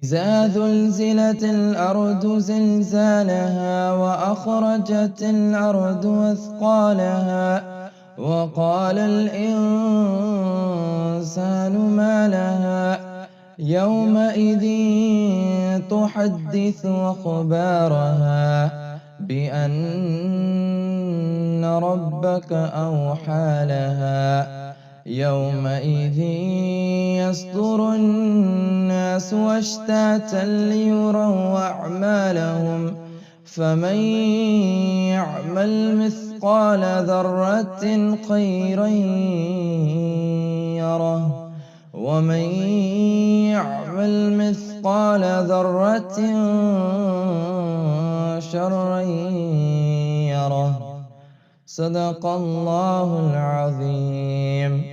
إذا زلزلت الأرض زلزالها وأخرجت الأرض أثقالها وقال الإنسان ما لها يومئذ تحدث أخبارها بأن ربك أوحى لها يومئذ يصدر الناس أشتاتا ليروا أعمالهم فمن يعمل مثقال ذرة خيرا يره ومن يعمل مثقال ذرة شرا يره. صدق الله العظيم.